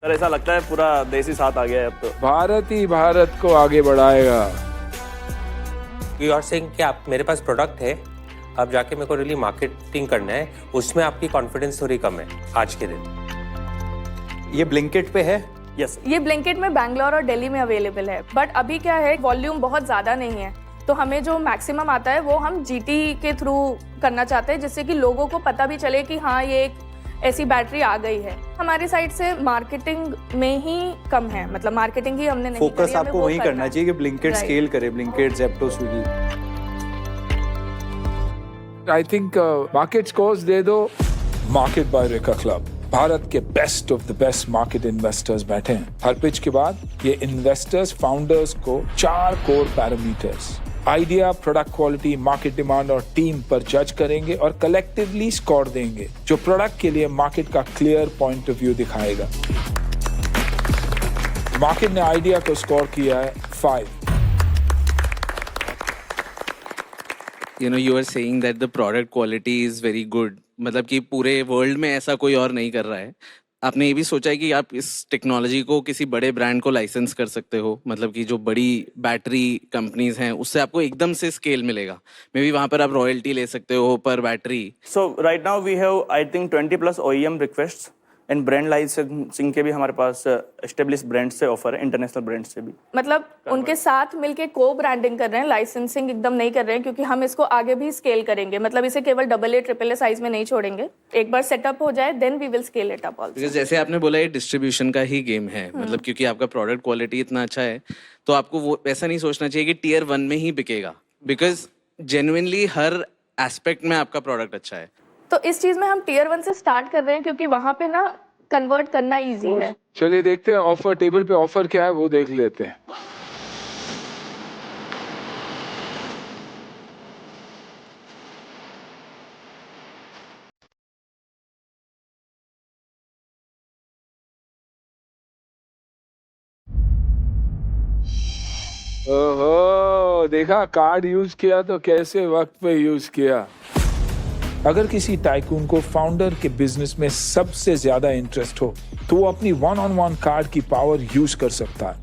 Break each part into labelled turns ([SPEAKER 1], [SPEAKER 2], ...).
[SPEAKER 1] Sir ऐसा लगता है पूरा देसी साथ आ गया है अब तो।
[SPEAKER 2] भारत ही भारत को आगे बढ़ाएगा।
[SPEAKER 3] यू आर सेइंग कि आप मेरे पास प्रोडक्ट है, अब जाके मेरे को रियली मार्केटिंग करना है, उसमें आपकी कॉन्फिडेंस थोड़ी कम है आज के दिन।
[SPEAKER 4] ये ब्लिंकिट पे है?
[SPEAKER 1] यस,
[SPEAKER 5] ये ब्लिंकिट में बैंगलोर और दिल्ली में अवेलेबल है, बट अभी क्या है वॉल्यूम बहुत ज़्यादा नहीं है, तो हमें जो मैक्सिमम आता है वो हम जीटी के थ्रू करना चाहते हैं, जिससे कि लोगों को पता भी चले कि हाँ ये एक ऐसी बैटरी आ गई है। हमारी साइड से मार्केटिंग में ही कम है, मतलब मार्केटिंग ही हमने नहीं
[SPEAKER 4] फोकस
[SPEAKER 5] करी, हमें
[SPEAKER 4] आपको
[SPEAKER 5] वो
[SPEAKER 4] वहीं करना चाहिए कि ब्लिंकिट
[SPEAKER 5] Right.
[SPEAKER 4] स्केल करे, Blinkit, Zepto, Swiggy.
[SPEAKER 2] I think market scores दे दो। Market by Rekha club, Bharat के best of the best market investors बैठे हैं। हर पिच के बाद ये इन्वेस्टर्स फाउंडर्स को 4 core parameters idea, product quality, market demand और टीम पर जज करेंगे और कलेक्टिवली स्कोर देंगे, जो प्रोडक्ट के लिए मार्केट का क्लियर पॉइंट ऑफ व्यू दिखाएगा। मार्केट ने आइडिया को स्कोर किया है 5।
[SPEAKER 6] You know, you are saying that the product quality is very good. मतलब कि पूरे वर्ल्ड में ऐसा कोई और नहीं कर रहा है। आपने ये भी सोचा है कि आप इस टेक्नोलॉजी को किसी बड़े ब्रांड को लाइसेंस कर सकते हो, मतलब कि जो बड़ी बैटरी कंपनीज हैं उससे आपको एकदम से स्केल मिलेगा, मे बी वहाँ पर आप रॉयल्टी ले सकते हो पर battery.
[SPEAKER 1] So right now we have I think 20+ OEM requests and brand licensing के भी हमारे पास एस्टेब्लिश ब्रांड से ऑफर है, इंटरनेशनल ब्रांड से भी।
[SPEAKER 5] मतलब उनके साथ मिलके को ब्रांडिंग कर रहे हैं, लाइसेंसिंग एकदम नहीं कर रहे हैं, क्योंकि हम इसको आगे भी स्केल करेंगे, मतलब इसे केवल AA, AAA साइज में नहीं छोड़ेंगे। एक बार सेटअप हो जाए then we will scale it up also.
[SPEAKER 6] Because जैसे आपने बोला ये डिस्ट्रीब्यूशन का ही गेम है, मतलब क्योंकि आपका प्रोडक्ट क्वालिटी इतना अच्छा है तो आपको वो ऐसा नहीं सोचना चाहिए कि टियर 1 में ही बिकेगा, बिकॉज जेन्युइनली हर एस्पेक्ट में आपका प्रोडक्ट अच्छा है।
[SPEAKER 5] तो इस चीज में हम टियर 1 से स्टार्ट कर रहे हैं, क्योंकि वहां पे ना कन्वर्ट करना इजी है।
[SPEAKER 2] चलिए देखते हैं ऑफर टेबल पे ऑफर क्या है वो देख लेते हैं। ओहो, देखा कार्ड यूज किया तो कैसे वक्त पे यूज किया। अगर किसी टाइकून को फाउंडर के बिजनेस में सबसे ज्यादा इंटरेस्ट हो तो वो अपनी 1-on-1 कार्ड की पावर यूज कर सकता है।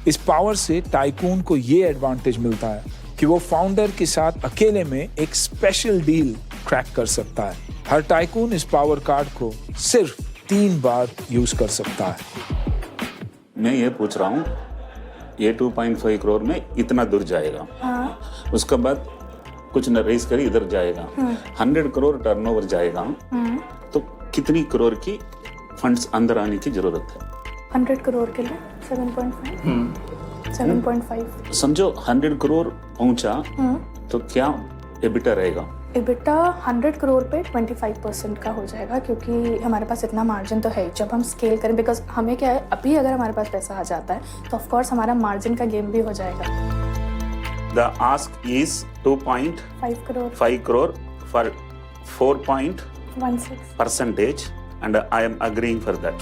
[SPEAKER 2] इस पावर से टाइकून को ये एडवांटेज मिलता है कि वो फाउंडर के साथ अकेले में एक स्पेशल डील क्रैक कर सकता है। हर टाइकून इस पावर कार्ड को सिर्फ 3 बार यूज कर सकता है।
[SPEAKER 7] मैं ये पूछ रहा हूँ, ये 2.5 करोड़ में इतना दूर जाएगा, उसके बाद कुछ न रेस करी इधर जाएगा, 100 करोड़ टर्नओवर जाएगा, तो कितनी करोड़ की फंड्स अंदर आने की जरूरत है?
[SPEAKER 5] 100 करोड़ के लिए 7.5
[SPEAKER 7] समझो 100 करोड़ पहुंचा तो क्या एबिटा रहेगा?
[SPEAKER 5] EBITDA 100 करोड़ पे 25% का हो जाएगा, क्योंकि हमारे पास इतना मार्जिन तो है जब हम स्केल करें। बिकॉज हमें क्या है, अभी अगर हमारे पास पैसा आ जाता है तो ऑफ कोर्स हमारा मार्जिन का गेम भी हो जाएगा।
[SPEAKER 7] The ask is 2.5
[SPEAKER 5] 5 crore
[SPEAKER 7] for 4% and I am agreeing for that.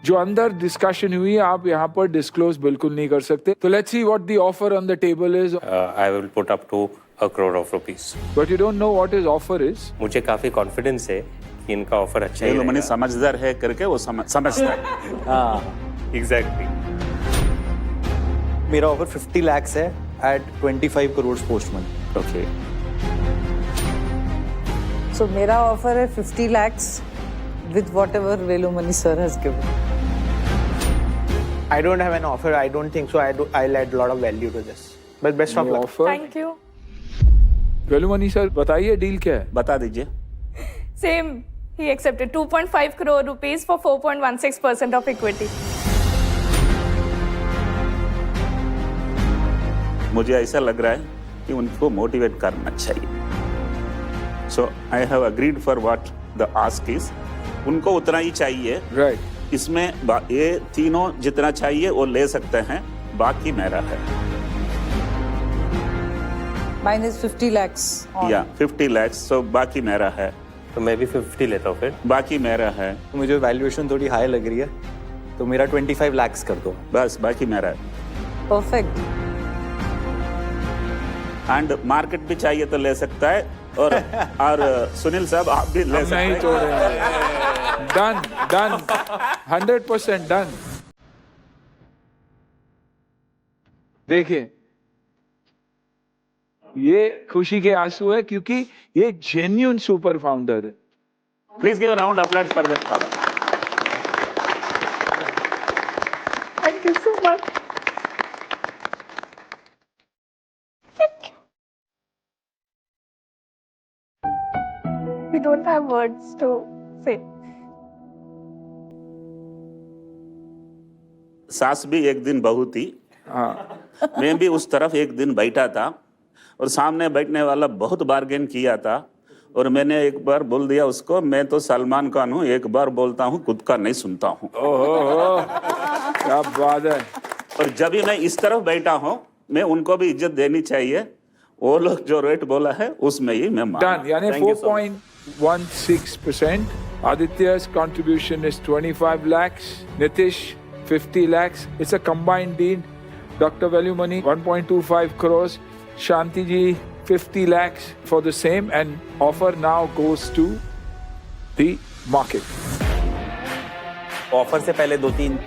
[SPEAKER 2] जो अंदर डिस्कशन हुई आप यहाँ पर डिस्क्लोज बिल्कुल नहीं कर सकते। तो let's see what the offer on the table is.
[SPEAKER 3] I will put up to 1 crore of rupees.
[SPEAKER 2] But you don't know what is offer is.
[SPEAKER 3] मुझे काफी कॉन्फिडेंस है कि इनका ऑफर अच्छा ही
[SPEAKER 7] ये लो, मैंने
[SPEAKER 3] रहेगा।
[SPEAKER 7] समझदार है करके वो समझता है। हाँ,
[SPEAKER 3] Exactly.
[SPEAKER 4] मेरा ऑफर 50 lakhs है at 25 crore post month.
[SPEAKER 7] Okay.
[SPEAKER 8] So मेरा ऑफर है 50 lakhs with whatever Velumani sir has given.
[SPEAKER 9] I don't have an offer. I don't think so. I'll add a lot of value to this. But best of luck.
[SPEAKER 2] Offer
[SPEAKER 5] thank you.
[SPEAKER 2] Velumani sir बताइए deal क्या है।
[SPEAKER 7] बता दीजिए।
[SPEAKER 5] Same he accepted 2.5 crore rupees for 4.16% of equity.
[SPEAKER 7] मुझे ऐसा लग रहा है कि उनको मोटिवेट करना चाहिए। So I have agreed for what the ask is. उनको उतना ही चाहिए,
[SPEAKER 2] राइट।
[SPEAKER 7] इसमें ये तीनों जितना चाहिए वो ले सकते हैं, बाकी मेरा है।
[SPEAKER 8] Mine is 50 lakhs. on.
[SPEAKER 7] या 50 lakhs, सो बाकी मेरा है।
[SPEAKER 3] तो मैं भी 50 लेता हूँ फिर।
[SPEAKER 7] बाकी मेरा है।
[SPEAKER 4] मुझे वैल्यूएशन थोड़ी हाई लग रही है, तो मेरा 25 lakhs कर दो।
[SPEAKER 7] बस बाकी मेरा है।
[SPEAKER 8] Perfect.
[SPEAKER 7] एंड मार्केट भी चाहिए तो ले सकता है, और सुनील साहब आप भी ले
[SPEAKER 2] हम
[SPEAKER 7] सकते
[SPEAKER 2] नहीं
[SPEAKER 7] हैं।
[SPEAKER 2] छोड़ेंगे। Done 100% done. देखिए ये खुशी के आंसू है क्योंकि ये जेन्युइन सुपर फाउंडर है।
[SPEAKER 7] Please give a round of applause for that father.
[SPEAKER 5] Thank you so much. We don't have words to say.
[SPEAKER 7] सास भी एक दिन बहू थी।
[SPEAKER 2] हाँ
[SPEAKER 7] मैं भी उस तरफ एक दिन बैठा था और सामने बैठने वाला बहुत बार्गेन किया था और मैंने एक बार बोल दिया उसको, मैं तो सलमान खान हूँ, एक बार बोलता हूँ खुद का नहीं सुनता हूँ।
[SPEAKER 2] ओहो क्या बात है।
[SPEAKER 7] और जब भी मैं इस तरफ बैठा हूँ मैं उनको भी इज्जत देनी चाहिए। वो लोग जो रेट बोला है उसमें ही मैं मान।
[SPEAKER 2] Done. यानी 4.16%. Aditya's contribution is 25 lakhs. Nitish 50 lakhs. It's a combined deal. Dr. Value Money 1.25 crores. Shanti ji 50 lakhs for the same, and offer now goes to the market.
[SPEAKER 10] Offer से पहले 2-3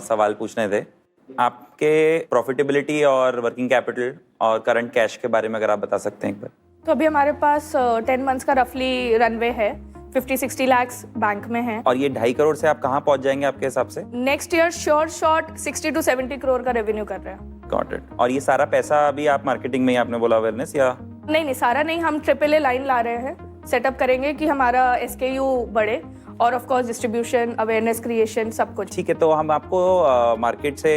[SPEAKER 10] सवाल पूछने थे। आपके प्रॉफिटेबिलिटी और वर्किंग कैपिटल और current cash के बारे में अगर आप बता सकते हैं एक बार।
[SPEAKER 5] तो अभी हमारे पास 10 मंथ्स का रफली रनवे है, 50-60 lakhs बैंक में है।
[SPEAKER 10] और ये 2.5 करोड़ से आप कहाँ पहुंच जाएंगे आपके हिसाब से?
[SPEAKER 5] Next year sure shot 60 to 70 crore का रेवेन्यू कर रहे हैं।
[SPEAKER 10] Got it. और ये सारा पैसा अभी आप मार्केटिंग में ही आपने बोला अवेयरनेस या?
[SPEAKER 5] नहीं सारा नहीं, हम AAA लाइन ला रहे हैं, सेटअप करेंगे कि हमारा SKU बढ़े और of course distribution, awareness creation, सब कुछ।
[SPEAKER 10] ठीक है, तो हम आपको मार्केट से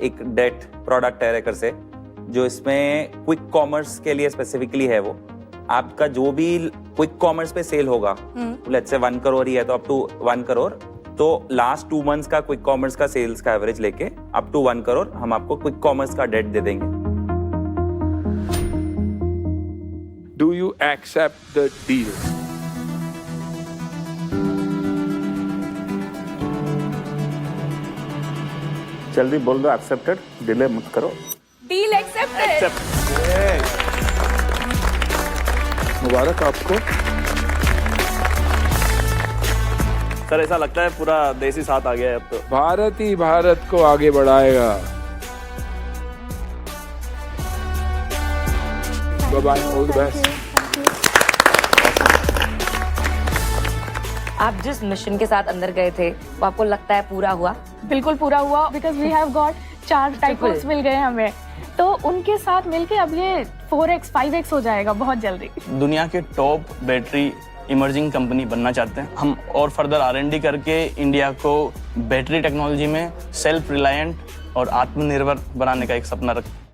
[SPEAKER 10] एक डेट प्रोडक्ट है रेकर से, जो इसमें क्विक कॉमर्स के लिए स्पेसिफिकली है। वो आपका जो भी क्विक कॉमर्स पे सेल होगा, लेट्स से 1 करोड़ ही है तो अप टू 1 करोड़, तो लास्ट 2 मंथ्स का क्विक कॉमर्स का सेल्स का एवरेज लेके अप टू 1 करोड़ हम आपको क्विक कॉमर्स का डेट दे देंगे।
[SPEAKER 2] Do you accept the deal?
[SPEAKER 7] जल्दी बोल दो एक्सेप्टेड, डिले मत करो।
[SPEAKER 5] Deal accepted.
[SPEAKER 2] मुबारक आपको।
[SPEAKER 1] सर ऐसा लगता है पूरा देश ही साथ आ गया है अब तो।
[SPEAKER 2] भारत ही भारत को आगे बढ़ाएगा। Bye bye, all the best.
[SPEAKER 11] आप जिस मिशन के साथ अंदर गए थे वो आपको लगता है पूरा हुआ?
[SPEAKER 5] बिल्कुल पूरा हुआ, because we have got 4 tycoons मिल गए हमें, तो उनके साथ मिलके अब ये 4x 5x हो जाएगा बहुत जल्दी।
[SPEAKER 1] दुनिया के टॉप बैटरी इमर्जिंग कंपनी बनना चाहते हैं हम, और फर्दर R&D करके इंडिया को बैटरी टेक्नोलॉजी में सेल्फ रिलायंट और आत्मनिर्भर बनाने का एक सपना रखते हैं।